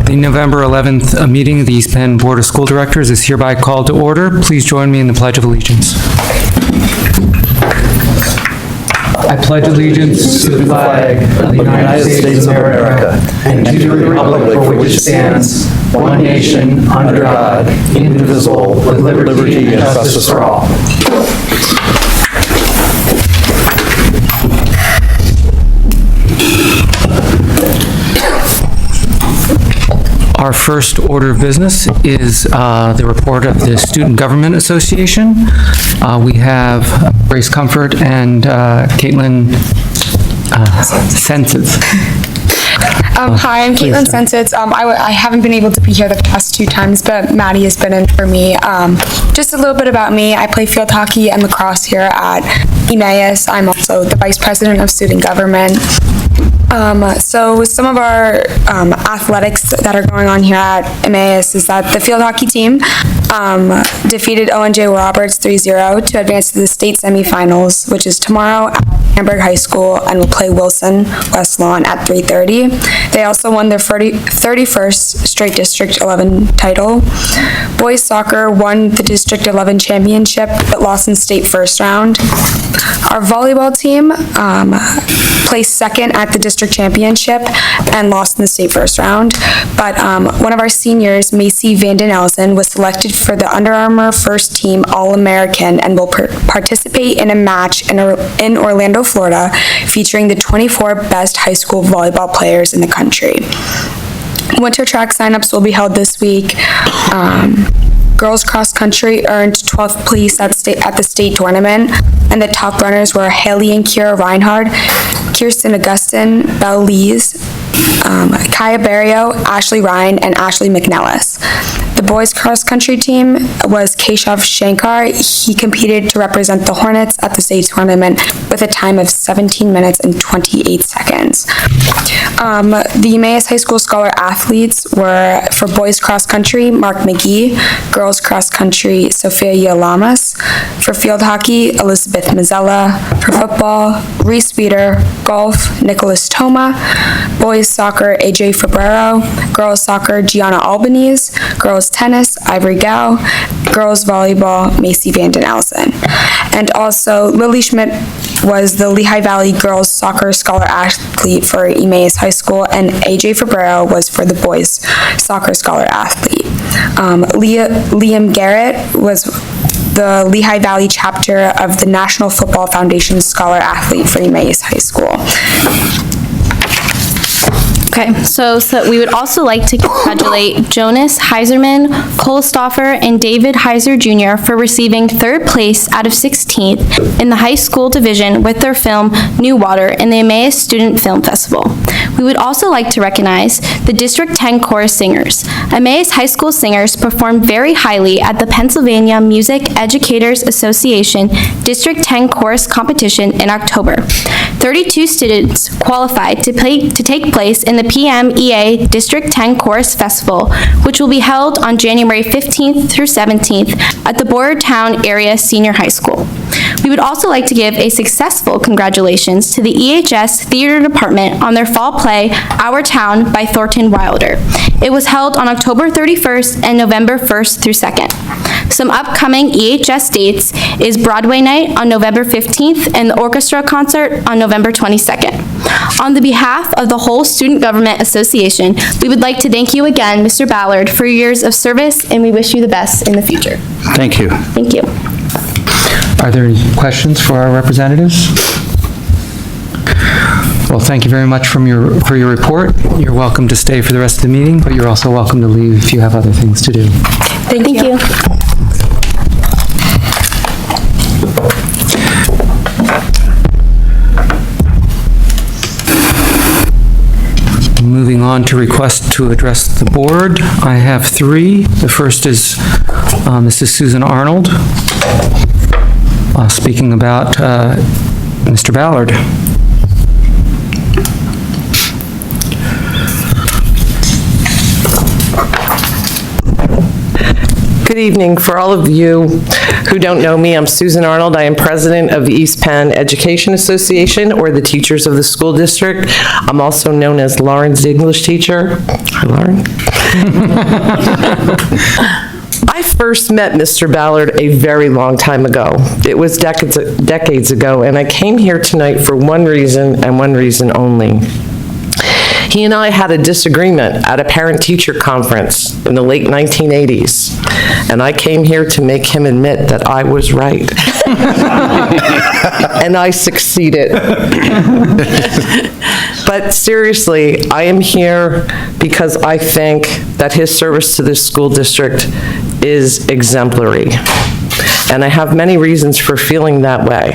The November 11th meeting of the East Penn Board of School Directors is hereby called to order. Please join me in the Pledge of Allegiance. I pledge allegiance to the flag of the United States of America and to the republic for which it stands, one nation, under God, indivisible, with liberty and justice for all. Our first order of business is the report of the Student Government Association. We have Grace Comfort and Caitlin Sensitz. Hi, I'm Caitlin Sensitz. I haven't been able to be here the past 2 times, but Maddie has been in for me. Just a little bit about me. I play field hockey and lacrosse here at Emmaus. I'm also the Vice President of Student Government. So some of our athletics that are going on here at Emmaus is that the field hockey team defeated O&J Roberts 3-0 to advance to the state semifinals, which is tomorrow at Hamburg High School, and will play Wilson West Lawn at 3:30. They also won their 31st straight District 11 title. Boys soccer won the District 11 championship, but lost in state first round. Our volleyball team placed second at the district championship and lost in the state first round. But one of our seniors, Macy Vanden Elsen, was selected for the Under Armour First Team All-American and will participate in a match in Orlando, Florida, featuring the 24 best high school volleyball players in the country. Winter track signups will be held this week. Girls cross country earned 12th place at the state tournament, and the top runners were Haley and Kira Reinhardt, Kirsten Augustin, Belle Lees, Kaya Barrio, Ashley Ryan, and Ashley McNellis. The boys cross country team was Keshav Shankar. He competed to represent the Hornets at the state tournament with a time of 17 minutes and 28 seconds. The Emmaus High School Scholar athletes were, for boys cross country, Mark McGee, girls cross country, Sophia Lamas, for field hockey, Elizabeth Mazzella, for football, Reese Weeder, golf, Nicholas Toma, boys soccer, AJ Fabrero, girls soccer, Gianna Albanese, girls tennis, Ivory Gao, girls volleyball, Macy Vanden Elsen. And also, Lily Schmidt was the Lehigh Valley girls soccer scholar athlete for Emmaus High School, and AJ Fabrero was for the boys soccer scholar athlete. Liam Garrett was the Lehigh Valley chapter of the National Football Foundation scholar athlete for Emmaus High School. Okay, so we would also like to congratulate Jonas Heiserman, Cole Stoffer, and David Heiser Jr. for receiving 3rd place out of 16th in the high school division with their film New Water in the Emmaus Student Film Festival. We would also like to recognize the District 10 chorus singers. Emmaus High School singers performed very highly at the Pennsylvania Music Educators Association District 10 chorus competition in October. 32 students qualified to take place in the PMEA District 10 Chorus Festival, which will be held on January 15th through 17th at the Boyertown Area Senior High School. We would also like to give a successful congratulations to the EHS Theater Department on their fall play, Our Town by Thornton Wilder. It was held on October 31st and November 1st through 2nd. Some upcoming EHS dates is Broadway Night on November 15th and the orchestra concert on November 22nd. On the behalf of the whole Student Government Association, we would like to thank you again, Mr. Ballard, for your years of service, and we wish you the best in the future. Thank you. Thank you. Are there any questions for our representatives? Well, thank you very much for your report. You're welcome to stay for the rest of the meeting, but you're also welcome to leave if you have other things to do. Thank you. Moving on to request to address the board, I have 3. The first is Mrs. Susan Arnold, speaking about Mr. Ballard. Good evening. For all of you who don't know me, I'm Susan Arnold. I am president of the East Penn Education Association, or the Teachers of the School District. I'm also known as Lauren's English teacher. Hi, Lauren. I first met Mr. Ballard a very long time ago. It was decades ago, and I came here tonight for one reason and one reason only. He and I had a disagreement at a parent-teacher conference in the late 1980s, and I came here to make him admit that I was right. And I succeeded. But seriously, I am here because I think that his service to this school district is exemplary. And I have many reasons for feeling that way.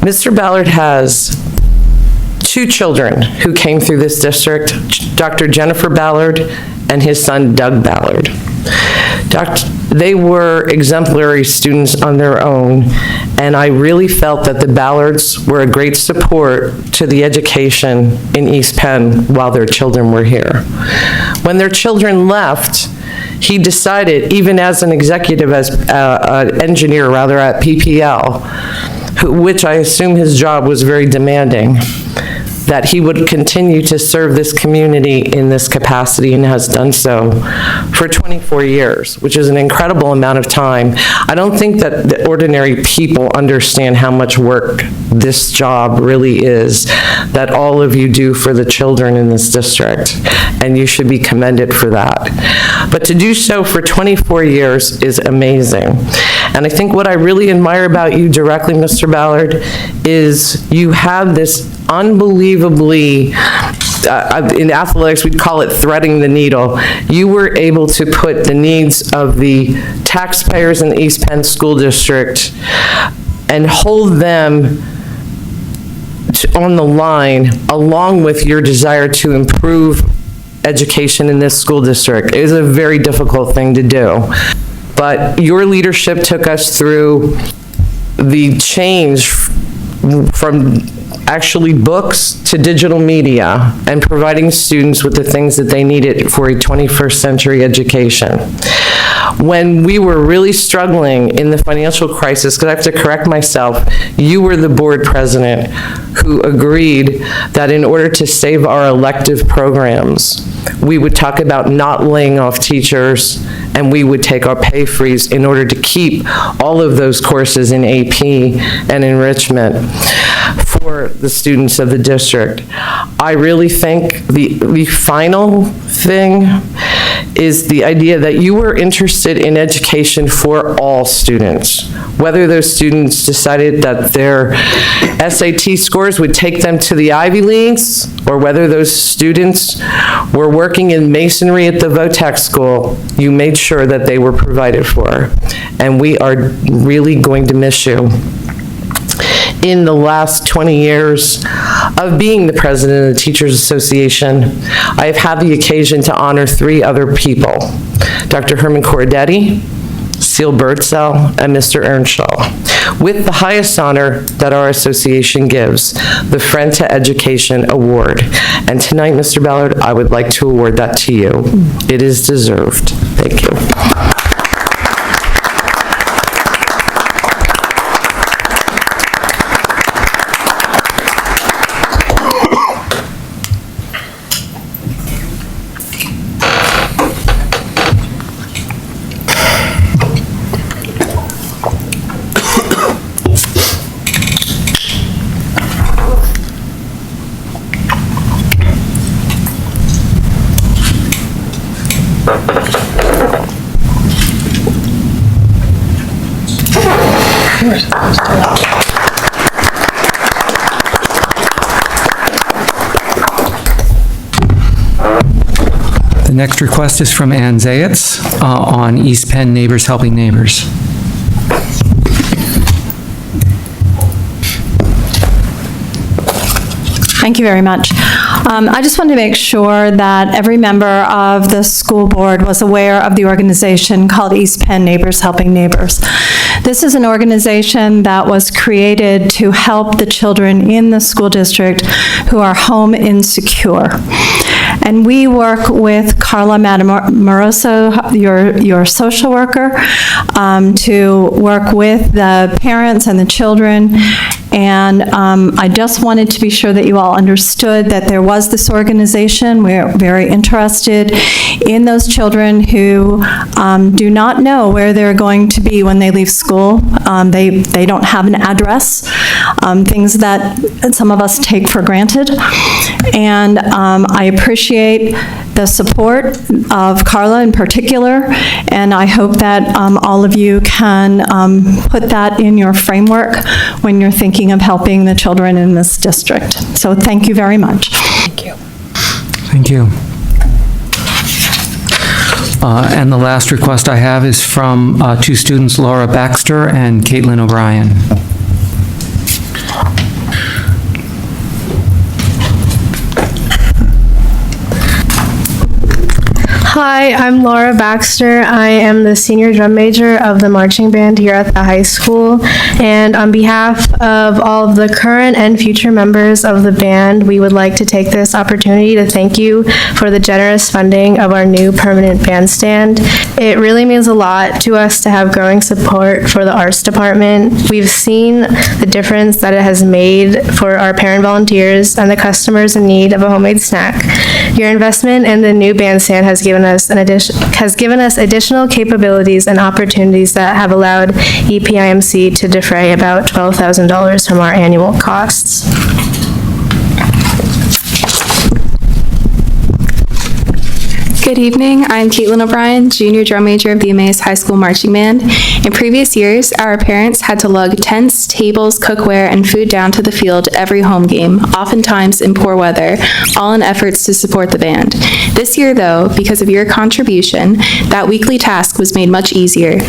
Mr. Ballard has 2 children who came through this district, Dr. Jennifer Ballard and his son Doug Ballard. They were exemplary students on their own, and I really felt that the Ballards were a great support to the education in East Penn while their children were here. When their children left, he decided, even as an executive, as an engineer rather at PPL, which I assume his job was very demanding, that he would continue to serve this community in this capacity, and has done so for 24 years, which is an incredible amount of time. I don't think that the ordinary people understand how much work this job really is that all of you do for the children in this district, and you should be commended for that. But to do so for 24 years is amazing. And I think what I really admire about you directly, Mr. Ballard, is you have this unbelievably, in athletics we'd call it threading the needle. You were able to put the needs of the taxpayers in the East Penn School District and hold them on the line, along with your desire to improve education in this school district. It is a very difficult thing to do. But your leadership took us through the change from actually books to digital media and providing students with the things that they needed for a 21st century education. When we were really struggling in the financial crisis, because I have to correct myself, you were the board president who agreed that in order to save our elective programs, we would talk about not laying off teachers, and we would take our pay freeze in order to keep all of those courses in AP and enrichment for the students of the district. I really think the final thing is the idea that you were interested in education for all students, whether those students decided that their SAT scores would take them to the Ivy Leagues, or whether those students were working in masonry at the VOTEC school. You made sure that they were provided for, and we are really going to miss you. In the last 20 years of being the president of the Teachers Association, I have had the occasion to honor 3 other people: Dr. Herman Cordetti, Seal Birdsell, and Mr. Earnshaw, with the highest honor that our association gives, the Friend to Education Award. And tonight, Mr. Ballard, I would like to award that to you. It is deserved. Thank you. The next request is from Ann Zayatz on East Penn Neighbors Helping Neighbors. Thank you very much. I just wanted to make sure that every member of the school board was aware of the organization called East Penn Neighbors Helping Neighbors. This is an organization that was created to help the children in the school district who are home insecure. And we work with Carla Matamoros, your social worker, to work with the parents and the children. And I just wanted to be sure that you all understood that there was this organization. We're very interested in those children who do not know where they're going to be when they leave school. They don't have an address, things that some of us take for granted. And I appreciate the support of Carla in particular, and I hope that all of you can put that in your framework when you're thinking of helping the children in this district. So thank you very much. Thank you. Thank you. And the last request I have is from two students, Laura Baxter and Caitlin O'Brien. Hi, I'm Laura Baxter. I am the senior drum major of the marching band here at the high school. And on behalf of all of the current and future members of the band, we would like to take this opportunity to thank you for the generous funding of our new permanent bandstand. It really means a lot to us to have growing support for the arts department. We've seen the difference that it has made for our parent volunteers and the customers in need of a homemade snack. Your investment in the new bandstand has given us additional capabilities and opportunities that have allowed EPIMC to defray about $12,000 from our annual costs. Good evening, I'm Caitlin O'Brien, junior drum major of the Emmaus High School Marching Band. In previous years, our parents had to lug tents, tables, cookware, and food down to the field every home game, oftentimes in poor weather, all in efforts to support the band. This year, though, because of your contribution, that weekly task was made much easier.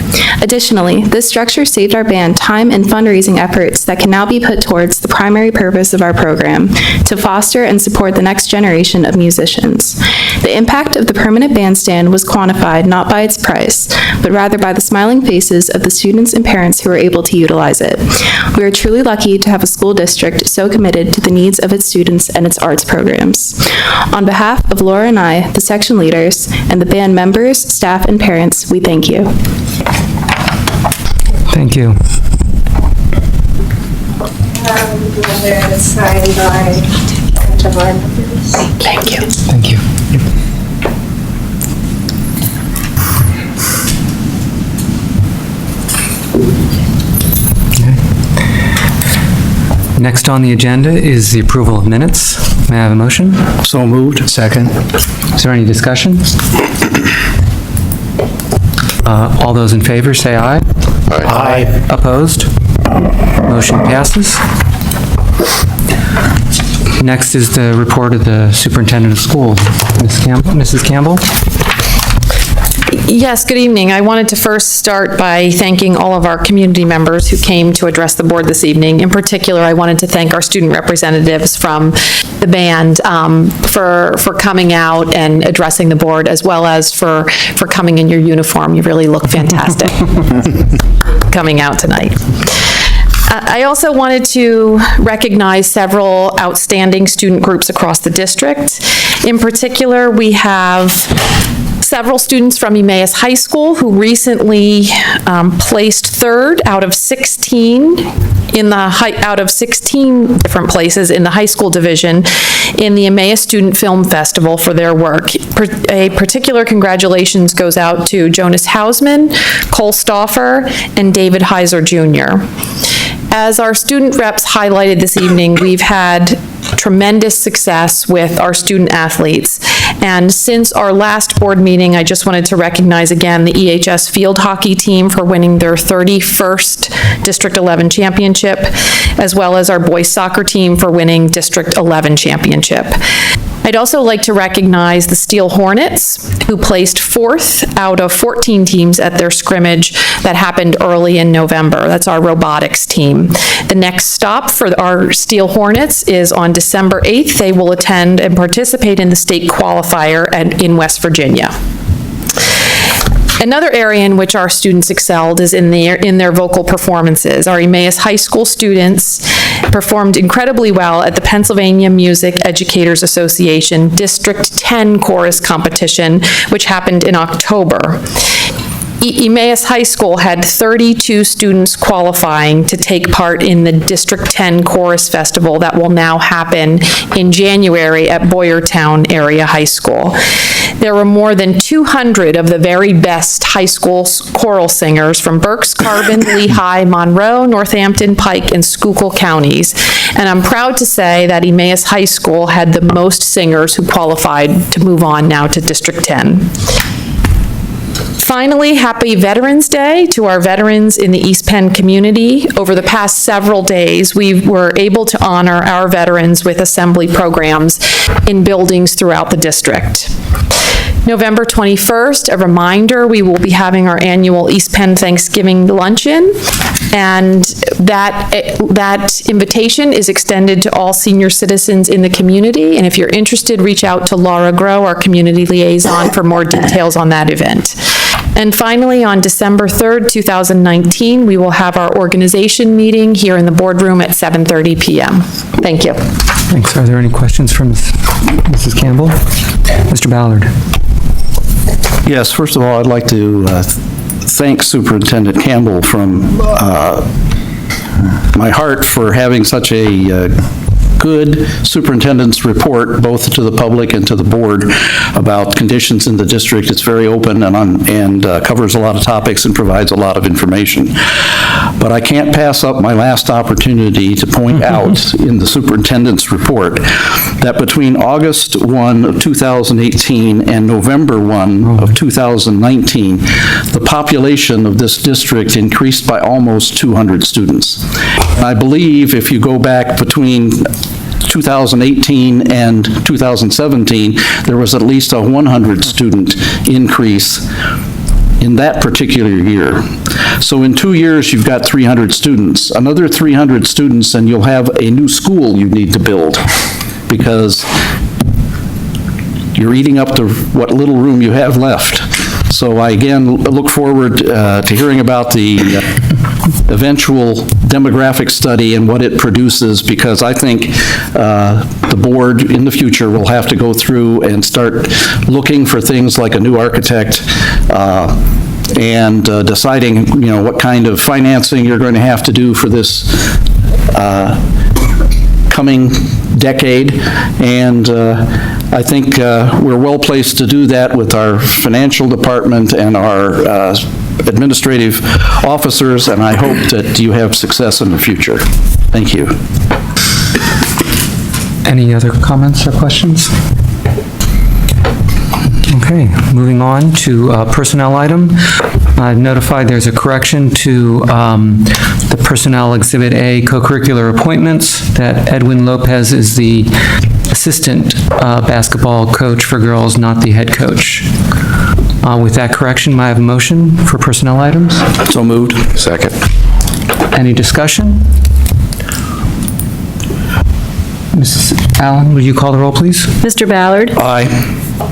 Additionally, this structure saved our band time and fundraising efforts that can now be put towards the primary purpose of our program, to foster and support the next generation of musicians. The impact of the permanent bandstand was quantified not by its price, but rather by the smiling faces of the students and parents who were able to utilize it. We are truly lucky to have a school district so committed to the needs of its students and its arts programs. On behalf of Laura and I, the section leaders, and the band members, staff, and parents, we thank you. Thank you. Signed by each of our members. Thank you. Thank you. Next on the agenda is the approval of minutes. May I have a motion? So moved. Second. Is there any discussion? All those in favor, say aye. Aye. Opposed? Motion passes. Next is the report of the superintendent of schools. Mrs. Campbell? Yes, good evening. I wanted to first start by thanking all of our community members who came to address the board this evening. In particular, I wanted to thank our student representatives from the band for coming out and addressing the board, as well as for coming in your uniform. You really look fantastic coming out tonight. I also wanted to recognize several outstanding student groups across the district. In particular, we have several students from Emmaus High School who recently placed third out of 16 different places in the high school division in the Emmaus Student Film Festival for their work. A particular congratulations goes out to Jonas Hausman, Cole Stauffer, and David Heiser Jr. As our student reps highlighted this evening, we've had tremendous success with our student athletes. And since our last board meeting, I just wanted to recognize again the EHS field hockey team for winning their 31st District 11 championship, as well as our boys soccer team for winning District 11 championship. I'd also like to recognize the Steel Hornets, who placed 4th out of 14 teams at their scrimmage that happened early in November. That's our robotics team. The next stop for our Steel Hornets is on December 8th. They will attend and participate in the state qualifier in West Virginia. Another area in which our students excelled is in their vocal performances. Our Emmaus High School students performed incredibly well at the Pennsylvania Music Educators Association District 10 Chorus Competition, which happened in October. Emmaus High School had 32 students qualifying to take part in the District 10 Chorus Festival that will now happen in January at Boyertown Area High School. There were more than 200 of the very best high school choral singers from Berks, Carbon, Lehigh, Monroe, Northampton, Pike, and Schuylkill counties. And I'm proud to say that Emmaus High School had the most singers who qualified to move on now to District 10. Finally, happy Veterans Day to our veterans in the East Penn community. Over the past several days, we were able to honor our veterans with assembly programs in buildings throughout the district. November 21st, a reminder, we will be having our annual East Penn Thanksgiving luncheon, and that invitation is extended to all senior citizens in the community, and if you're interested, reach out to Laura Grow, our community liaison, for more details on that event. And finally, on December 3rd, 2019, we will have our organization meeting here in the boardroom at 7:30 p.m. Thank you. Thanks. Are there any questions from Mrs. Campbell? Mr. Ballard. Yes, first of all, I'd like to thank Superintendent Campbell from my heart for having such a good superintendent's report, both to the public and to the board, about conditions in the district. It's very open and covers a lot of topics and provides a lot of information. But I can't pass up my last opportunity to point out in the superintendent's report that between August 1 of 2018 and November 1 of 2019, the population of this district increased by almost 200 students. And I believe if you go back between 2018 and 2017, there was at least a 100 student increase in that particular year. So in 2 years, you've got 300 students. Another 300 students, and you'll have a new school you need to build, because you're eating up to what little room you have left. So I again look forward to hearing about the eventual demographic study and what it produces, because I think the board in the future will have to go through and start looking for things like a new architect and deciding, what kind of financing you're going to have to do for this coming decade. And I think we're well placed to do that with our financial department and our administrative officers, and I hope that you have success in the future. Thank you. Any other comments or questions? Okay, moving on to personnel item. I've notified there's a correction to the Personnel Exhibit A co-curricular appointments, that Edwin Lopez is the assistant basketball coach for girls, not the head coach. With that correction, may I have a motion for personnel items? So moved. Second. Any discussion? Mrs. Allen, would you call the roll, please? Mr. Ballard. Aye.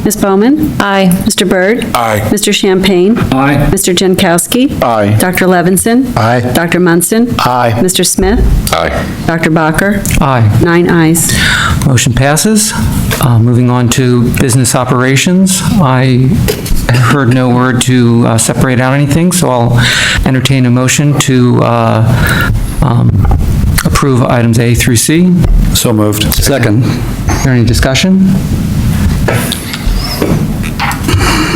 Ms. Bowman. Aye. Mr. Byrd. Aye. Mr. Champagne. Aye. Mr. Jankowski. Aye. Dr. Levinson. Aye. Dr. Munson. Aye. Mr. Smith. Aye. Dr. Bacher. Aye. 9 ayes. Motion passes. Moving on to business operations. I heard no word to separate out anything, so I'll entertain a motion to approve items A through C. So moved. Second. Is there any discussion?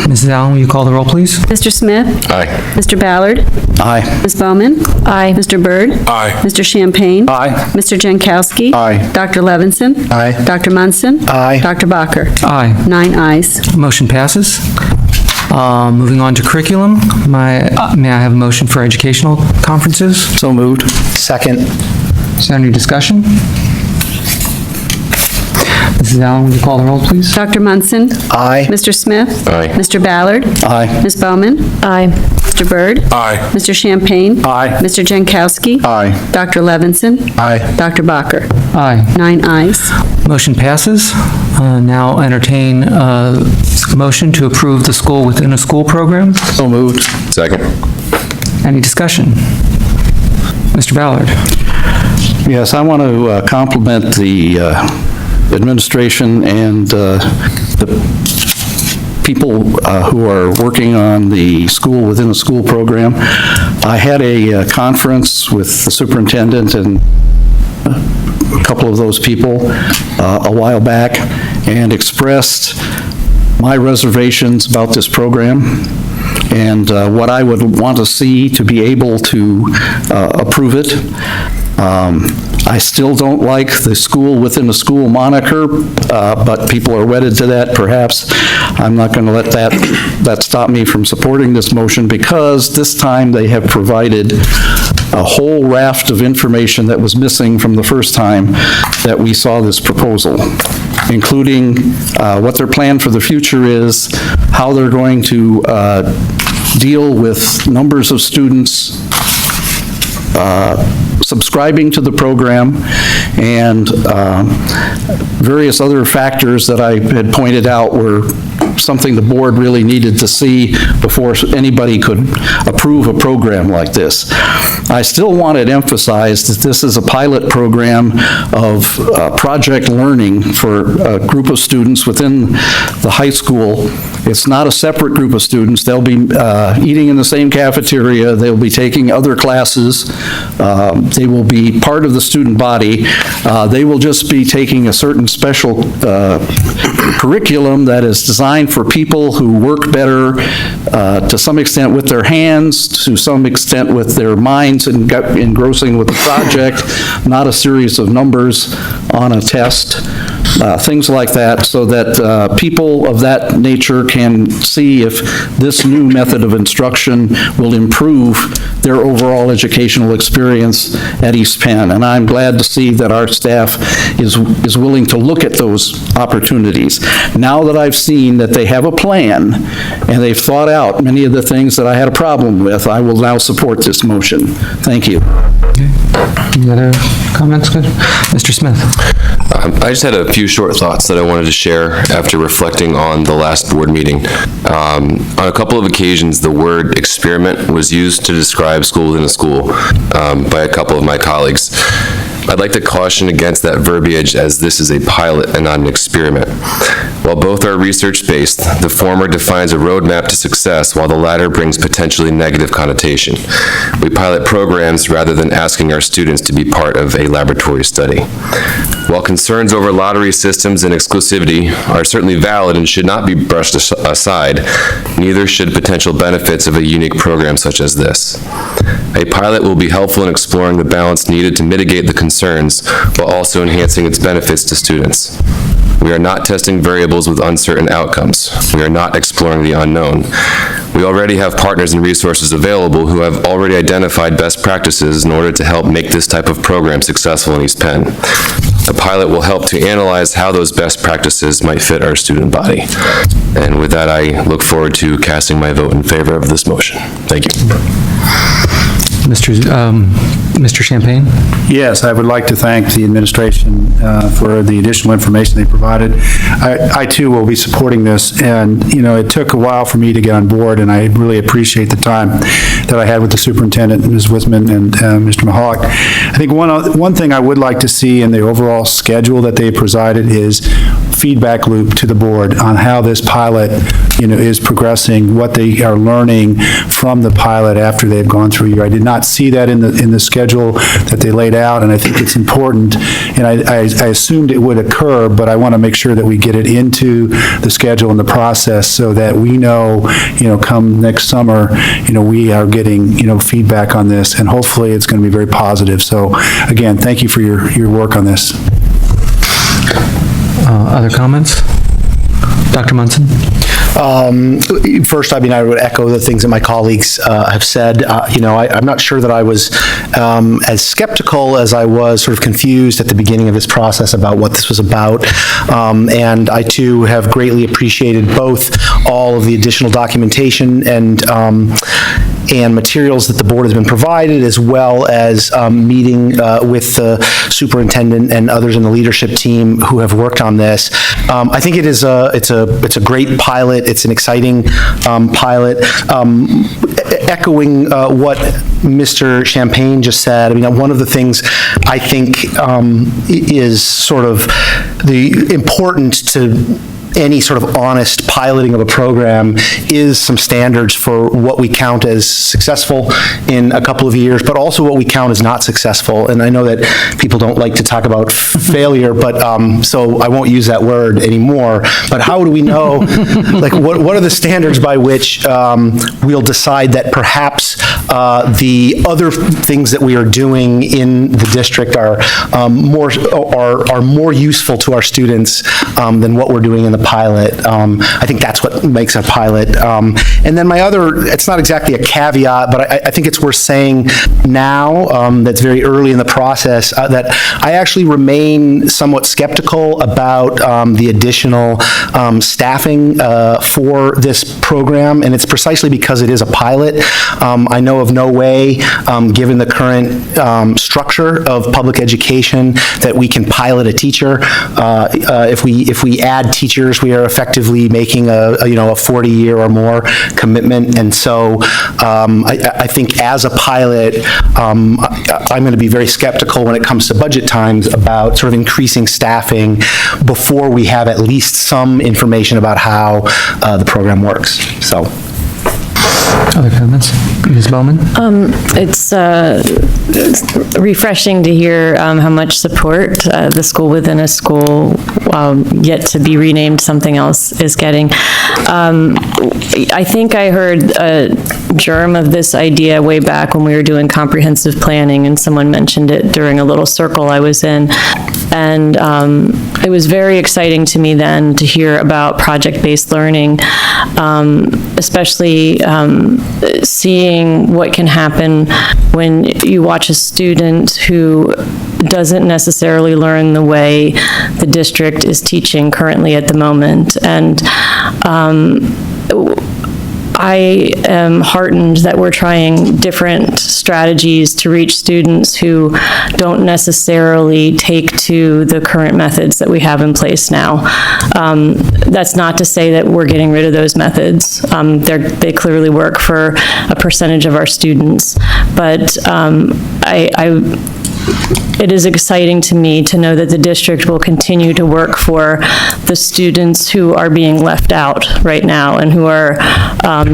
Mrs. Allen, will you call the roll, please? Mr. Smith. Aye. Mr. Ballard. Aye. Ms. Bowman. Aye. Mr. Byrd. Aye. Mr. Champagne. Aye. Mr. Jankowski. Aye. Dr. Levinson. Aye. Dr. Munson. Aye. Dr. Bacher. Aye. 9 ayes. Motion passes. Moving on to curriculum, may I have a motion for educational conferences? So moved. Second. Is there any discussion? Mrs. Allen, will you call the roll, please? Dr. Munson. Aye. Mr. Smith. Aye. Mr. Ballard. Aye. Ms. Bowman. Aye. Mr. Byrd. Aye. Mr. Champagne. Aye. Mr. Jankowski. Aye. Dr. Levinson. Aye. Dr. Bacher. Aye. 9 ayes. Motion passes. Now entertain a motion to approve the school within a school program. So moved. Second. Any discussion? Mr. Ballard? Yes, I want to compliment the administration and the people who are working on the school within a school program. I had a conference with the superintendent and a couple of those people a while back and expressed my reservations about this program and what I would want to see to be able to approve it. I still don't like the school within a school moniker, but people are wedded to that, perhaps. I'm not going to let that stop me from supporting this motion because this time they have provided a whole raft of information that was missing from the first time that we saw this proposal, including what their plan for the future is, how they're going to deal with numbers of students subscribing to the program, and various other factors that I had pointed out were something the board really needed to see before anybody could approve a program like this. I still want to emphasize that this is a pilot program of project learning for a group of students within the high school. It's not a separate group of students. They'll be eating in the same cafeteria. They'll be taking other classes. They will be part of the student body. They will just be taking a certain special curriculum that is designed for people who work better to some extent with their hands, to some extent with their minds, and engrossing with the project, not a series of numbers on a test, things like that, so that people of that nature can see if this new method of instruction will improve their overall educational experience at East Penn. And I'm glad to see that our staff is willing to look at those opportunities. Now that I've seen that they have a plan and they've thought out many of the things that I had a problem with, I will now support this motion. Thank you. Any other comments? Good. Mr. Smith. I just had a few short thoughts that I wanted to share after reflecting on the last board meeting. On a couple of occasions, the word experiment was used to describe school within a school by a couple of my colleagues. I'd like to caution against that verbiage, as this is a pilot and not an experiment. While both are research-based, the former defines a roadmap to success, while the latter brings potentially negative connotation. We pilot programs rather than asking our students to be part of a laboratory study. While concerns over lottery systems and exclusivity are certainly valid and should not be brushed aside, neither should potential benefits of a unique program such as this. A pilot will be helpful in exploring the balance needed to mitigate the concerns while also enhancing its benefits to students. We are not testing variables with uncertain outcomes. We are not exploring the unknown. We already have partners and resources available who have already identified best practices in order to help make this type of program successful in East Penn. A pilot will help to analyze how those best practices might fit our student body. And with that, I look forward to casting my vote in favor of this motion. Thank you. Mr. Champagne? Yes, I would like to thank the administration for the additional information they provided. I too will be supporting this, and it took a while for me to get on board, and I really appreciate the time that I had with the superintendent, Ms. Wisman, and Mr. Mahalik. I think one thing I would like to see in the overall schedule that they presided is feedback loop to the board on how this pilot is progressing, what they are learning from the pilot after they've gone through a year. I did not see that in the schedule that they laid out, and I think it's important, and I assumed it would occur, but I want to make sure that we get it into the schedule and the process so that we know, come next summer, we are getting, feedback on this, and hopefully it's going to be very positive. So again, thank you for your work on this. Other comments? Dr. Munson? First, I would echo the things that my colleagues have said. I'm not sure that I was as skeptical as I was sort of confused at the beginning of this process about what this was about. And I too have greatly appreciated both all of the additional documentation and materials that the board has been provided, as well as meeting with the superintendent and others in the leadership team who have worked on this. I think it's a great pilot. It's an exciting pilot. Echoing what Mr. Champagne just said, I mean, one of the things I think is sort of the important to any sort of honest piloting of a program is some standards for what we count as successful in a couple of years, but also what we count as not successful. And I know that people don't like to talk about failure, but so I won't use that word anymore. But how do we know, like, what are the standards by which we'll decide that perhaps the other things that we are doing in the district are more useful to our students than what we're doing in the pilot? I think that's what makes a pilot. And then my other, it's not exactly a caveat, but I think it's worth saying now, that's very early in the process, that I actually remain somewhat skeptical about the additional staffing for this program, and it's precisely because it is a pilot. I know of no way, given the current structure of public education, that we can pilot a teacher. If we add teachers, we are effectively making a 40-year or more commitment. And so I think as a pilot, I'm going to be very skeptical when it comes to budget times about sort of increasing staffing before we have at least some information about how the program works. So. Other comments? Ms. Bowman? It's refreshing to hear how much support the school within a school, yet to be renamed something else, is getting. I think I heard a germ of this idea way back when we were doing comprehensive planning, and someone mentioned it during a little circle I was in. And it was very exciting to me then to hear about project-based learning, especially seeing what can happen when you watch a student who doesn't necessarily learn the way the district is teaching currently at the moment. And I am heartened that we're trying different strategies to reach students who don't necessarily take to the current methods that we have in place now. That's not to say that we're getting rid of those methods. They clearly work for a percentage of our students, but it is exciting to me to know that the district will continue to work for the students who are being left out right now and who are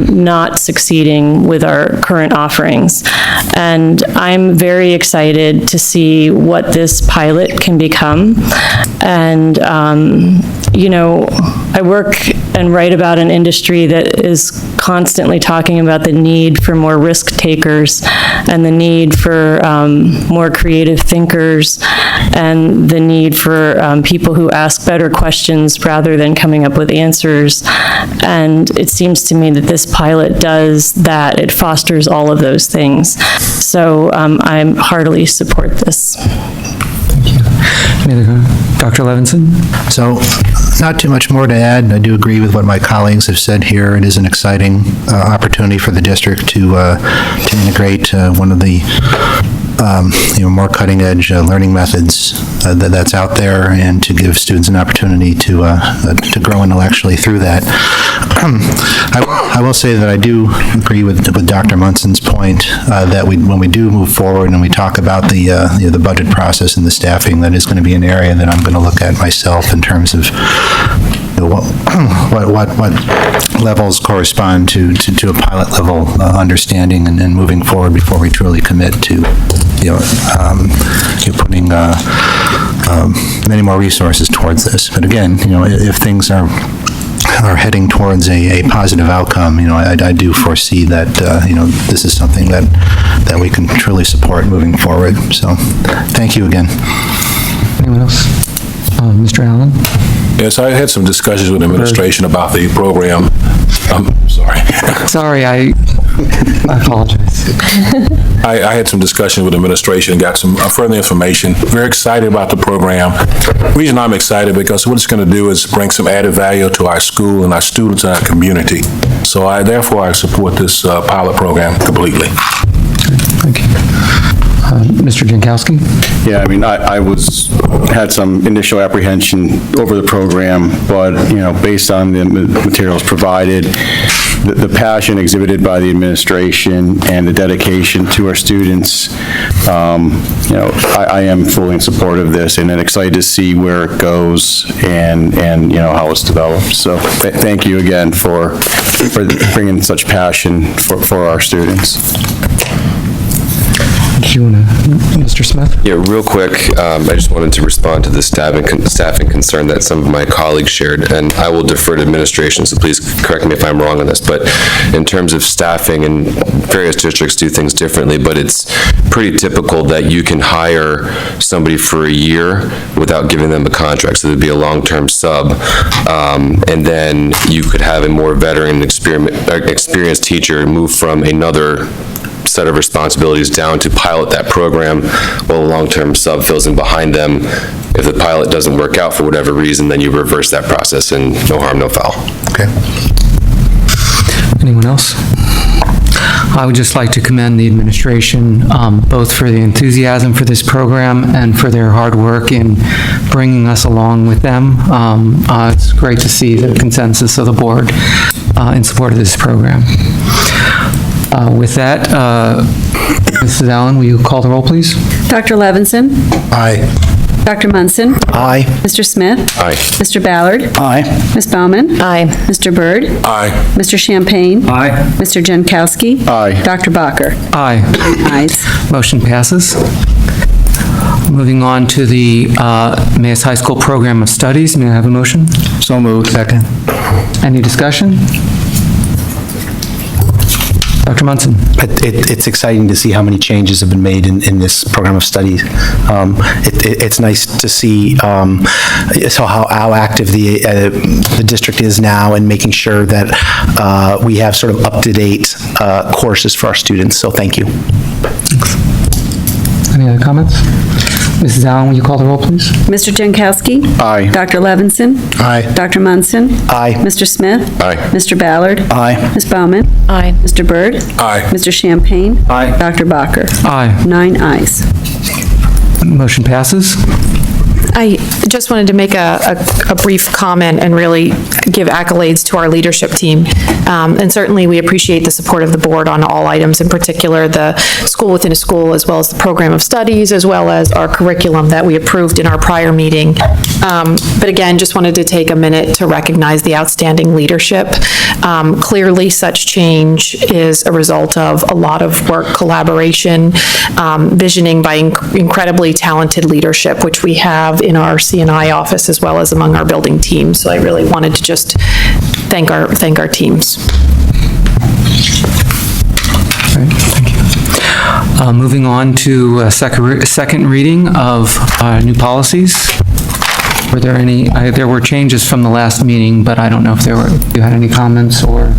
not succeeding with our current offerings. And I'm very excited to see what this pilot can become. And, I work and write about an industry that is constantly talking about the need for more risk takers and the need for more creative thinkers and the need for people who ask better questions rather than coming up with answers. And it seems to me that this pilot does that. It fosters all of those things. So I heartily support this. Thank you. Dr. Levinson? So, not too much more to add. I do agree with what my colleagues have said here. It is an exciting opportunity for the district to integrate one of the more cutting-edge learning methods that's out there, and to give students an opportunity to grow intellectually through that. I will say that I do agree with Dr. Munson's point that when we do move forward and we talk about the budget process and the staffing, that is going to be an area that I'm going to look at myself in terms of what levels correspond to a pilot level understanding and moving forward before we truly commit to putting many more resources towards this. But again, if things are heading towards a positive outcome, I do foresee that this is something that we can truly support moving forward. So, thank you again. Anyone else? Mr. Allen? Yes, I had some discussions with administration about the program. I'm sorry. Sorry, I apologize. I had some discussion with administration, got some further information. Very excited about the program. The reason I'm excited because what it's going to do is bring some added value to our school and our students and our community. So therefore I support this pilot program completely. Thank you. Mr. Jankowski? Yeah, I mean, I had some initial apprehension over the program, but, based on the materials provided, the passion exhibited by the administration and the dedication to our students, I am fully in support of this and excited to see where it goes and how it's developed. So thank you again for bringing such passion for our students. Mr. Smith? Yeah, real quick, I just wanted to respond to the staffing concern that some of my colleagues shared, and I will defer to administration, so please correct me if I'm wrong on this, but in terms of staffing, and various districts do things differently, but it's pretty typical that you can hire somebody for a year without giving them a contract, so there'd be a long-term sub, and then you could have a more veteran, experienced teacher move from another set of responsibilities down to pilot that program while a long-term sub fills in behind them. If the pilot doesn't work out for whatever reason, then you reverse that process and no harm, no foul. Okay. Anyone else? I would just like to commend the administration, both for the enthusiasm for this program and for their hard work in bringing us along with them. It's great to see the consensus of the board in support of this program. With that, Mrs. Allen, will you call the roll, please? Dr. Levinson? Aye. Dr. Munson? Aye. Mr. Smith? Aye. Mr. Ballard? Aye. Ms. Baumann? Aye. Mr. Byrd? Aye. Mr. Champagne? Aye. Mr. Jankowski? Aye. Dr. Bacher? Aye. Ayes. Motion passes. Moving on to the Emmaus High School Program of Studies. May I have a motion? So moved. Second. Any discussion? Dr. Munson? It's exciting to see how many changes have been made in this program of studies. It's nice to see how active the district is now in making sure that we have sort of up-to-date courses for our students, so thank you. Any other comments? Mrs. Allen, will you call the roll, please? Mr. Jankowski? Aye. Dr. Levinson? Aye. Dr. Munson? Aye. Mr. Smith? Aye. Mr. Ballard? Aye. Ms. Baumann? Aye. Mr. Byrd? Aye. Mr. Champagne? Aye. Dr. Bacher? Aye. 9 ayes. Motion passes. I just wanted to make a brief comment and really give accolades to our leadership team. And certainly, we appreciate the support of the board on all items, in particular, the school within a school, as well as the program of studies, as well as our curriculum that we approved in our prior meeting. But again, just wanted to take a minute to recognize the outstanding leadership. Clearly, such change is a result of a lot of work, collaboration, visioning by incredibly talented leadership, which we have in our C&I office as well as among our building teams. So I really wanted to just thank our teams. Great, thank you. Moving on to second reading of new policies. Were there any, there were changes from the last meeting, but I don't know if you had any comments or?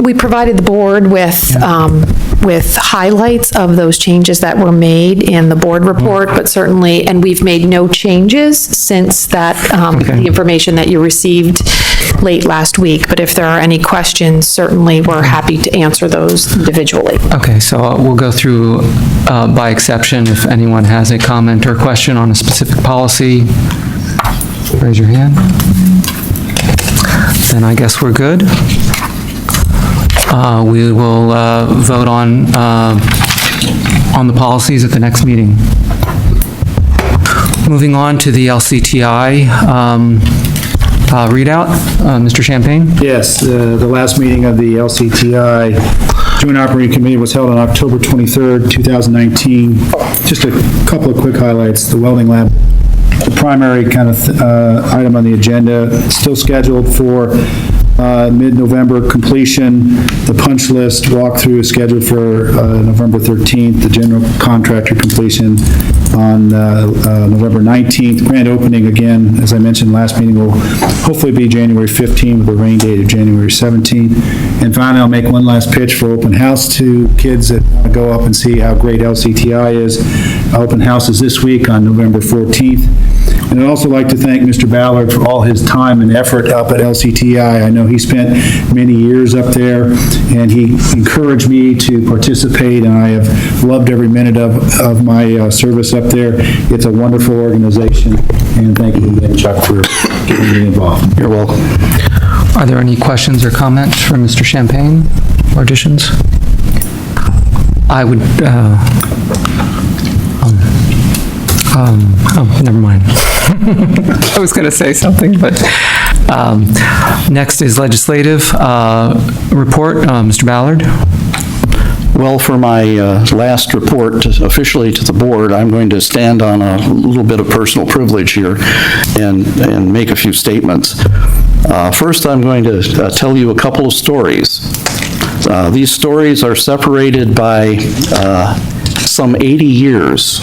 We provided the board with highlights of those changes that were made in the board report, but certainly, and we've made no changes since that, the information that you received late last week. But if there are any questions, certainly we're happy to answer those individually. Okay, so we'll go through by exception. If anyone has a comment or question on a specific policy, raise your hand. Then I guess we're good. We will vote on the policies at the next meeting. Moving on to the LCTI readout. Mr. Champagne? Yes, the last meeting of the LCTI Joint Operating Committee was held on October 23rd, 2019. Just a couple of quick highlights. The welding lab, the primary kind of item on the agenda, still scheduled for mid-November completion. The punch list walkthrough is scheduled for November 13th. The general contractor completion on November 19th. Grand opening, again, as I mentioned last meeting, will hopefully be January 15th with a rain date of January 17th. And finally, I'll make one last pitch for open house to kids that want to go up and see how great LCTI is. Open house is this week on November 14th. And I'd also like to thank Mr. Ballard for all his time and effort up at LCTI. I know he spent many years up there, and he encouraged me to participate, and I have loved every minute of my service up there. It's a wonderful organization, and thank you again, Chuck, for getting me involved. You're welcome. Are there any questions or comments from Mr. Champagne or additions? I would, never mind. I was going to say something, but next is legislative report. Mr. Ballard? Well, for my last report officially to the board, I'm going to stand on a little bit of personal privilege here and make a few statements. First, I'm going to tell you a couple of stories. These stories are separated by some 80 years.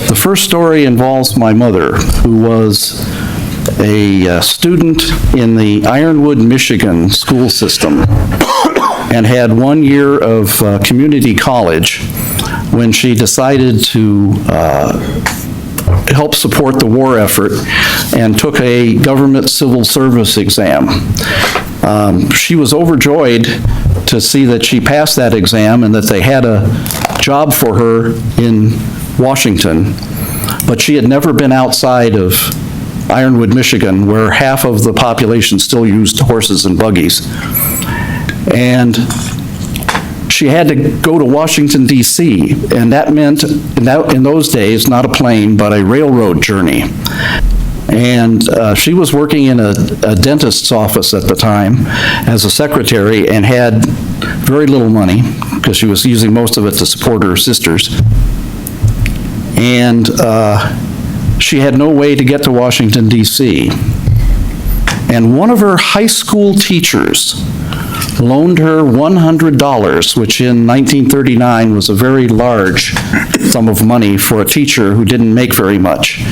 The first story involves my mother, who was a student in the Ironwood, Michigan school system and had 1 year of community college when she decided to help support the war effort and took a government civil service exam. She was overjoyed to see that she passed that exam and that they had a job for her in Washington, but she had never been outside of Ironwood, Michigan, where half of the population still used horses and buggies. And she had to go to Washington, D.C., and that meant, in those days, not a plane, but a railroad journey. And she was working in a dentist's office at the time as a secretary and had very little money because she was using most of it to support her sisters. And she had no way to get to Washington, D.C. And one of her high school teachers loaned her $100, which in 1939 was a very large sum of money for a teacher who didn't make very much.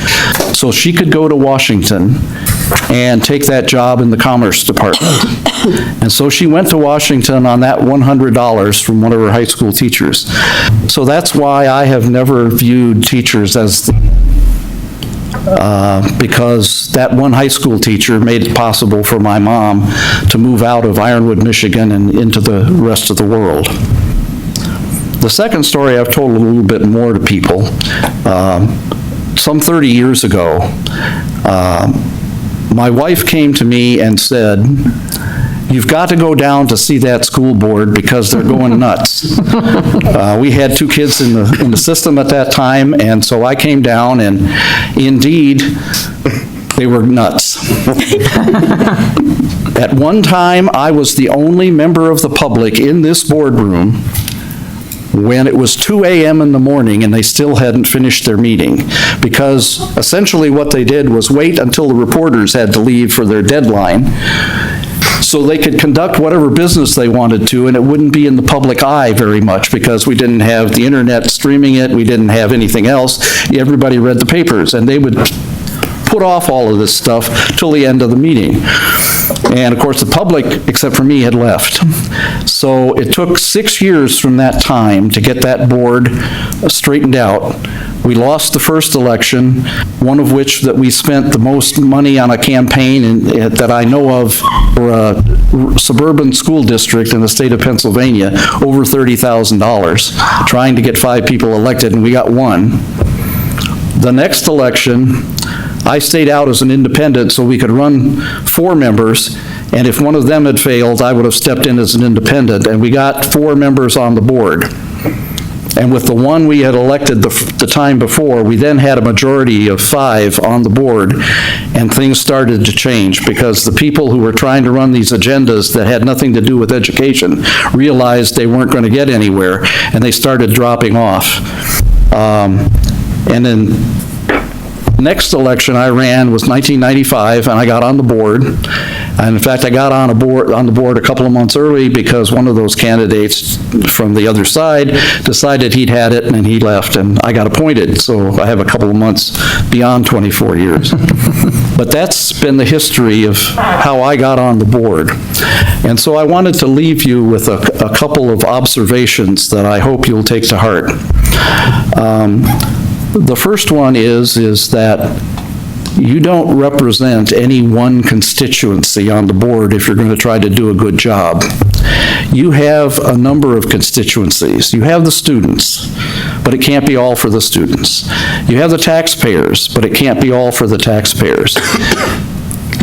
So she could go to Washington and take that job in the Commerce Department. And so she went to Washington on that $100 from one of her high school teachers. So that's why I have never viewed teachers as because that one high school teacher made it possible for my mom to move out of Ironwood, Michigan and into the rest of the world. The second story I've told a little bit more to people. Some 30 years ago, my wife came to me and said, "You've got to go down to see that school board because they're going nuts." We had 2 kids in the system at that time, and so I came down, and indeed, they were nuts. At one time, I was the only member of the public in this boardroom when it was 2 a.m. in the morning and they still hadn't finished their meeting, because essentially what they did was wait until the reporters had to leave for their deadline so they could conduct whatever business they wanted to, and it wouldn't be in the public eye very much because we didn't have the internet streaming it, we didn't have anything else. Everybody read the papers, and they would put off all of this stuff till the end of the meeting. And of course, the public, except for me, had left. So it took 6 years from that time to get that board straightened out. We lost the first election, one of which that we spent the most money on a campaign that I know of for a suburban school district in the state of Pennsylvania, over $30,000, trying to get 5 people elected, and we got 1. The next election, I stayed out as an independent so we could run 4 members, and if one of them had failed, I would have stepped in as an independent, and we got 4 members on the board. And with the one we had elected the time before, we then had a majority of 5 on the board, and things started to change because the people who were trying to run these agendas that had nothing to do with education realized they weren't going to get anywhere, and they started dropping off. And then next election I ran was 1995, and I got on the board. And in fact, I got on the board a couple of months early because one of those candidates from the other side decided he'd had it and he left, and I got appointed. So I have a couple of months beyond 24 years. But that's been the history of how I got on the board. And so I wanted to leave you with a couple of observations that I hope you'll take to heart. The first one is that you don't represent any one constituency on the board if you're going to try to do a good job. You have a number of constituencies. You have the students, but it can't be all for the students. You have the taxpayers, but it can't be all for the taxpayers.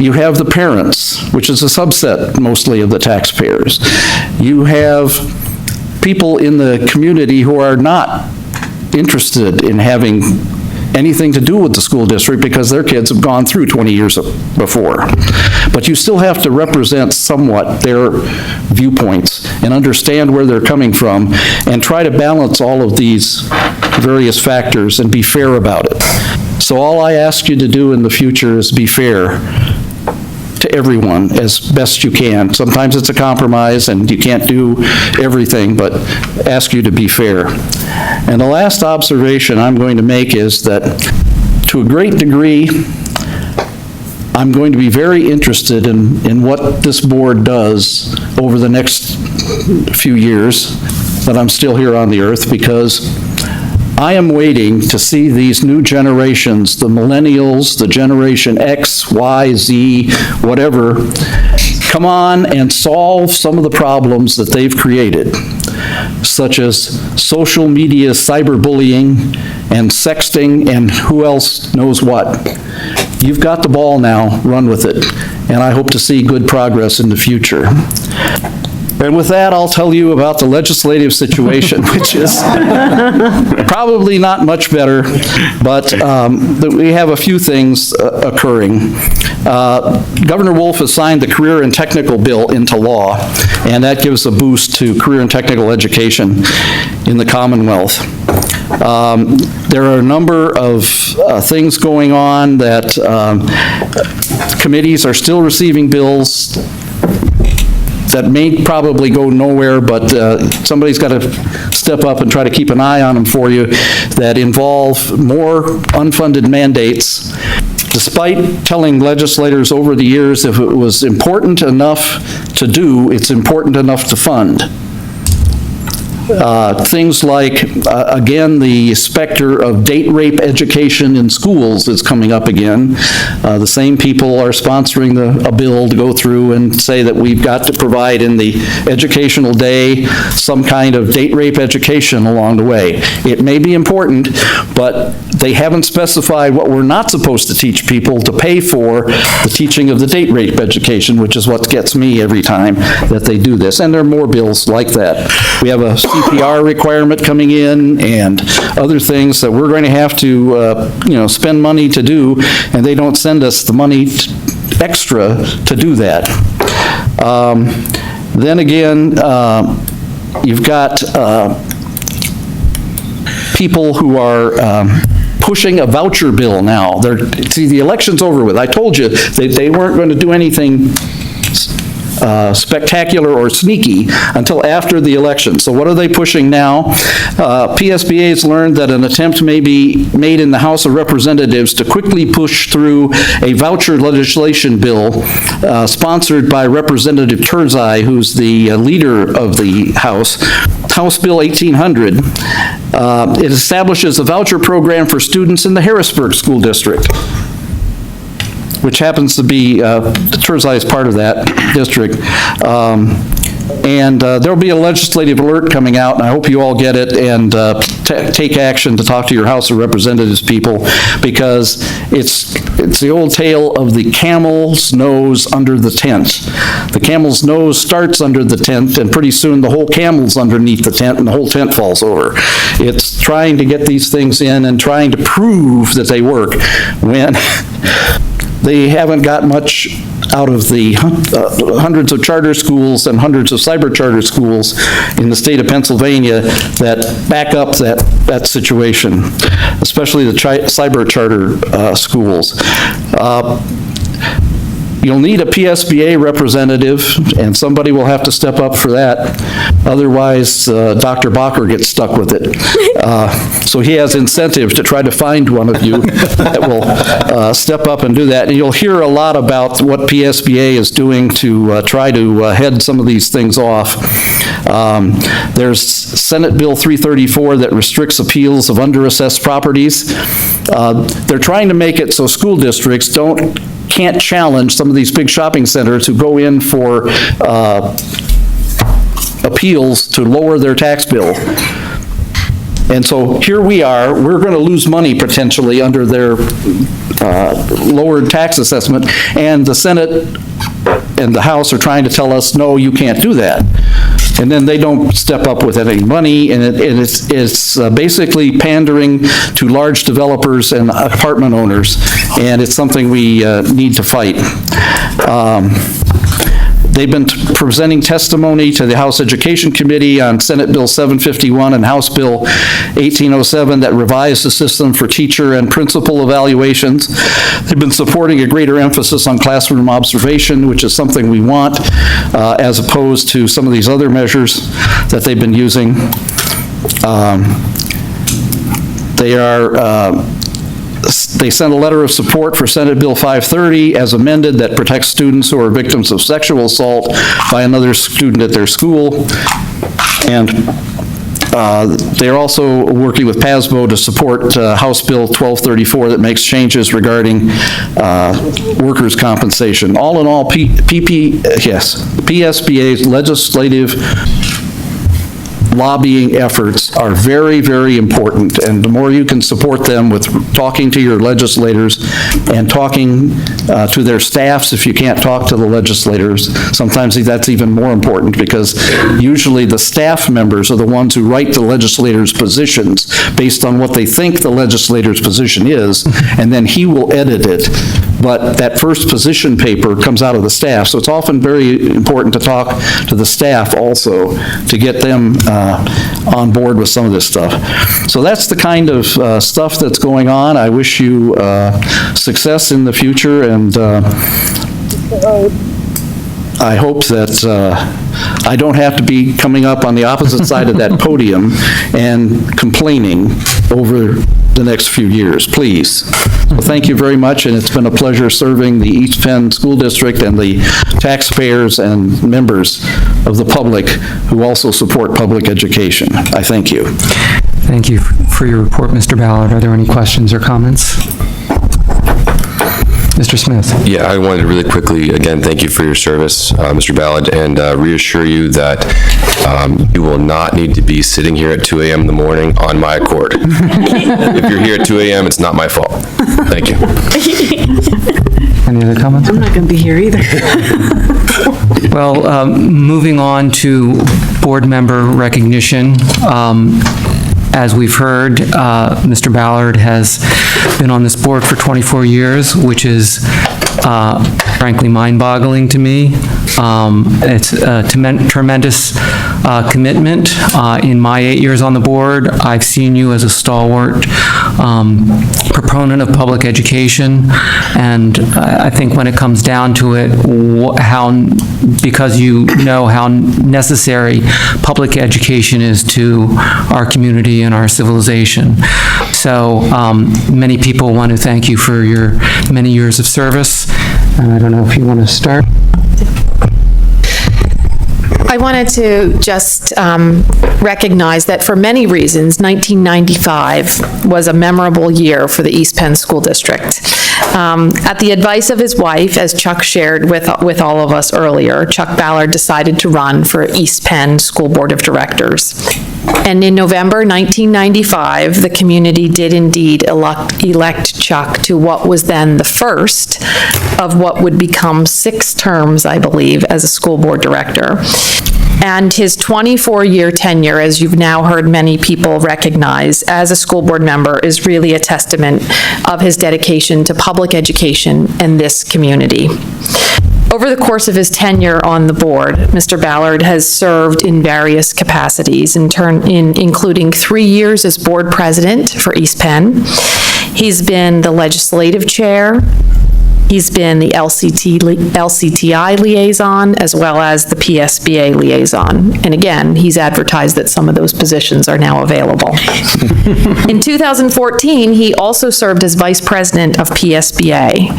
You have the parents, which is a subset mostly of the taxpayers. You have people in the community who are not interested in having anything to do with the school district because their kids have gone through 20 years before. But you still have to represent somewhat their viewpoints and understand where they're coming from and try to balance all of these various factors and be fair about it. So all I ask you to do in the future is be fair to everyone as best you can. Sometimes it's a compromise and you can't do everything, but ask you to be fair. And the last observation I'm going to make is that to a great degree, I'm going to be very interested in what this board does over the next few years that I'm still here on the earth, because I am waiting to see these new generations, the millennials, the Generation X, Y, Z, whatever, come on and solve some of the problems that they've created, such as social media cyberbullying and sexting and who else knows what. You've got the ball now, run with it, and I hope to see good progress in the future. And with that, I'll tell you about the legislative situation, which is probably not much better, but we have a few things occurring. Governor Wolf has signed the Career and Technical Bill into law, and that gives a boost to career and technical education in the Commonwealth. There are a number of things going on that committees are still receiving bills that may probably go nowhere, but somebody's got to step up and try to keep an eye on them for you, that involve more unfunded mandates. Despite telling legislators over the years if it was important enough to do, it's important enough to fund. Things like, again, the specter of date rape education in schools is coming up again. The same people are sponsoring a bill to go through and say that we've got to provide in the educational day some kind of date rape education along the way. It may be important, but they haven't specified what we're not supposed to teach people to pay for the teaching of the date rape education, which is what gets me every time that they do this. And there are more bills like that. We have a CPR requirement coming in and other things that we're going to have to, spend money to do, and they don't send us the money extra to do that. Then again, you've got people who are pushing a voucher bill now. See, the election's over with. I told you they weren't going to do anything spectacular or sneaky until after the election. So what are they pushing now? PSBA has learned that an attempt may be made in the House of Representatives to quickly push through a voucher legislation bill sponsored by Representative Turzai, who's the leader of the House. House Bill 1800. It establishes a voucher program for students in the Harrisburg School District, which happens to be, Turzai is part of that district. And there'll be a legislative alert coming out, and I hope you all get it and take action to talk to your House of Representatives people, because it's the old tale of the camel's nose under the tent. The camel's nose starts under the tent, and pretty soon the whole camel's underneath the tent, and the whole tent falls over. It's trying to get these things in and trying to prove that they work when they haven't got much out of the hundreds of charter schools and hundreds of cyber charter schools in the state of Pennsylvania that back up that situation, especially the cyber charter schools. You'll need a PSBA representative, and somebody will have to step up for that. Otherwise, Dr. Bacher gets stuck with it. So he has incentive to try to find one of you that will step up and do that. And you'll hear a lot about what PSBA is doing to try to head some of these things off. There's Senate Bill 334 that restricts appeals of underassessed properties. They're trying to make it so school districts can't challenge some of these big shopping centers who go in for appeals to lower their tax bill. And so here we are, we're going to lose money potentially under their lowered tax assessment, and the Senate and the House are trying to tell us, no, you can't do that. And then they don't step up with any money, and it's basically pandering to large developers and apartment owners, and it's something we need to fight. They've been presenting testimony to the House Education Committee on Senate Bill 751 and House Bill 1807 that revised the system for teacher and principal evaluations. They've been supporting a greater emphasis on classroom observation, which is something we want, as opposed to some of these other measures that they've been using. They sent a letter of support for Senate Bill 530 as amended that protects students who are victims of sexual assault by another student at their school. And they're also working with PASBO to support House Bill 1234 that makes changes regarding workers' compensation. All in all, PSBA's legislative lobbying efforts are very, very important, and the more you can support them with talking to your legislators and talking to their staffs if you can't talk to the legislators, sometimes that's even more important, because usually the staff members are the ones who write the legislators' positions based on what they think the legislator's position is, and then he will edit it. But that first position paper comes out of the staff, so it's often very important to talk to the staff also to get them on board with some of this stuff. So that's the kind of stuff that's going on. I wish you success in the future, and I hope that I don't have to be coming up on the opposite side of that podium and complaining over the next few years, please. Well, thank you very much, and it's been a pleasure serving the East Penn School District and the taxpayers and members of the public who also support public education. I thank you. Thank you for your report, Mr. Ballard. Are there any questions or comments? Mr. Smith. Yeah, I wanted to really quickly, again, thank you for your service, Mr. Ballard, and reassure you that you will not need to be sitting here at 2 a.m. in the morning on my accord. If you're here at 2 a.m., it's not my fault. Thank you. Any other comments? I'm not going to be here either. Well, moving on to board member recognition. As we've heard, Mr. Ballard has been on this board for 24 years, which is frankly mind-boggling to me. It's a tremendous commitment. In my 8 years on the board, I've seen you as a stalwart proponent of public education, and I think when it comes down to it, because you know how necessary public education is to our community and our civilization. So many people want to thank you for your many years of service. I don't know if you want to start. I wanted to just recognize that for many reasons, 1995 was a memorable year for the East Penn School District. At the advice of his wife, as Chuck shared with all of us earlier, Chuck Ballard decided to run for East Penn School Board of Directors. And in November 1995, the community did indeed elect Chuck to what was then the first of what would become 6 terms, I believe, as a school board director. And his 24-year tenure, as you've now heard many people recognize, as a school board member is really a testament of his dedication to public education and this community. Over the course of his tenure on the board, Mr. Ballard has served in various capacities, including 3 years as board president for East Penn. He's been the legislative chair. He's been the LCTI liaison, as well as the PSBA liaison. And again, he's advertised that some of those positions are now available. In 2014, he also served as vice president of PSBA.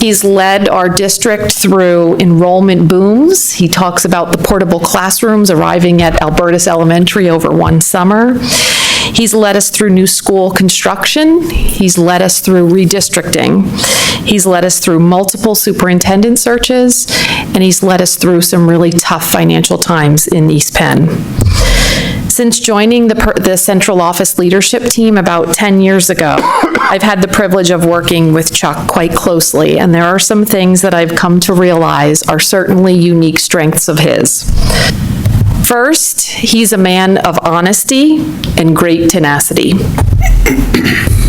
He's led our district through enrollment booms. He talks about the portable classrooms arriving at Albertus Elementary over one summer. He's led us through new school construction. He's led us through redistricting. He's led us through multiple superintendent searches, and he's led us through some really tough financial times in East Penn. Since joining the central office leadership team about 10 years ago, I've had the privilege of working with Chuck quite closely, and there are some things that I've come to realize are certainly unique strengths of his. First, he's a man of honesty and great tenacity.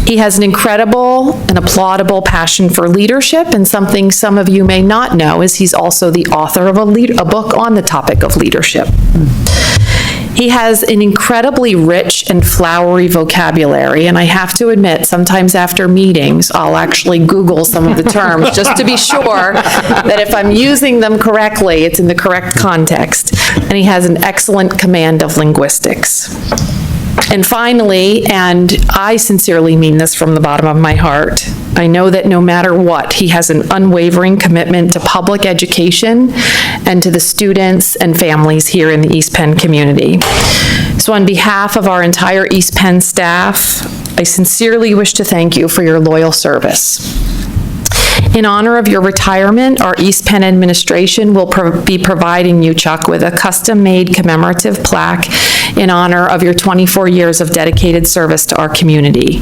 He has an incredible and applaudable passion for leadership, and something some of you may not know is he's also the author of a book on the topic of leadership. He has an incredibly rich and flowery vocabulary, and I have to admit, sometimes after meetings, I'll actually Google some of the terms just to be sure that if I'm using them correctly, it's in the correct context. And he has an excellent command of linguistics. And finally, and I sincerely mean this from the bottom of my heart, I know that no matter what, he has an unwavering commitment to public education and to the students and families here in the East Penn community. So on behalf of our entire East Penn staff, I sincerely wish to thank you for your loyal service. In honor of your retirement, our East Penn administration will be providing you, Chuck, with a custom-made commemorative plaque in honor of your 24 years of dedicated service to our community.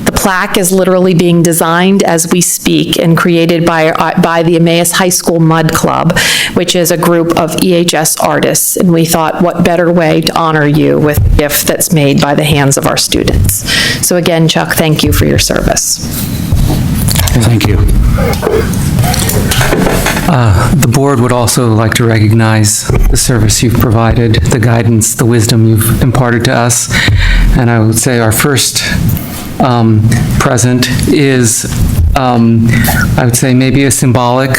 The plaque is literally being designed as we speak and created by the Emmaus High School Mud Club, which is a group of EHS artists, and we thought what better way to honor you with a gift that's made by the hands of our students. So again, Chuck, thank you for your service. Thank you. The board would also like to recognize the service you've provided, the guidance, the wisdom you've imparted to us. And I would say our first present is, I would say, maybe a symbolic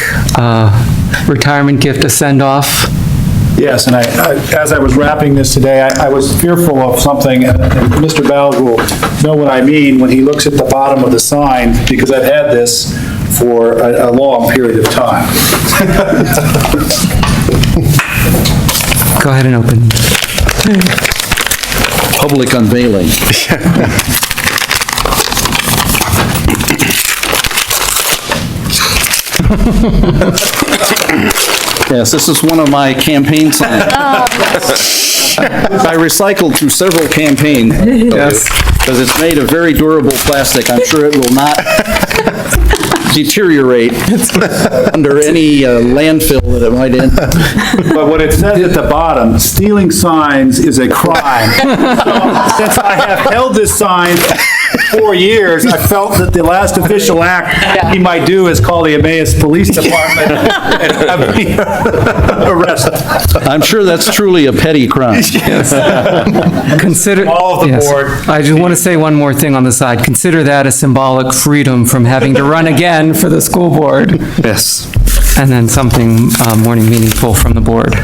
retirement gift, a send-off. Yes, and as I was wrapping this today, I was fearful of something, and Mr. Bowles will know what I mean when he looks at the bottom of the sign, because I've had this for a long period of time. Go ahead and open. Public unveiling. Yes, this is one of my campaign signs. I recycled through several campaigns. Yes. Because it's made of very durable plastic. I'm sure it will not deteriorate under any landfill that it might end. But what it says at the bottom, stealing signs is a crime. So, since I have held this sign 4 years, I felt that the last official act he might do is call the Emmaus Police Department and have me arrested. I'm sure that's truly a petty crime. Consider all of the board. I just want to say one more thing on the side. Consider that a symbolic freedom from having to run again for the school board. Yes. And then something more meaningful from the board.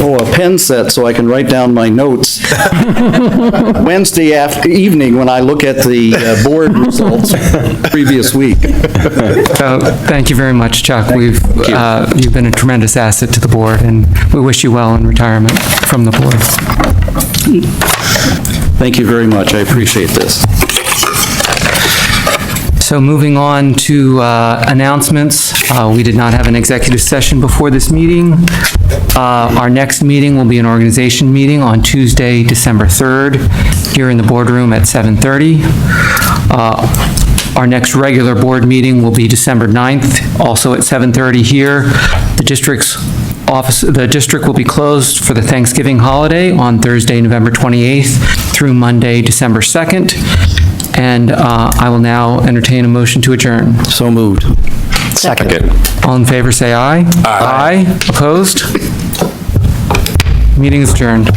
Oh, a pen set so I can write down my notes Wednesday evening when I look at the board results previous week. Thank you very much, Chuck. You've been a tremendous asset to the board, and we wish you well in retirement from the board. Thank you very much. I appreciate this. So moving on to announcements. We did not have an executive session before this meeting. Our next meeting will be an organization meeting on Tuesday, December 3rd, here in the boardroom at 7:30. Our next regular board meeting will be December 9th, also at 7:30 here. The district will be closed for the Thanksgiving holiday on Thursday, November 28th through Monday, December 2nd. And I will now entertain a motion to adjourn. So moved. Second. All in favor, say aye. Aye. Opposed? Meeting is adjourned.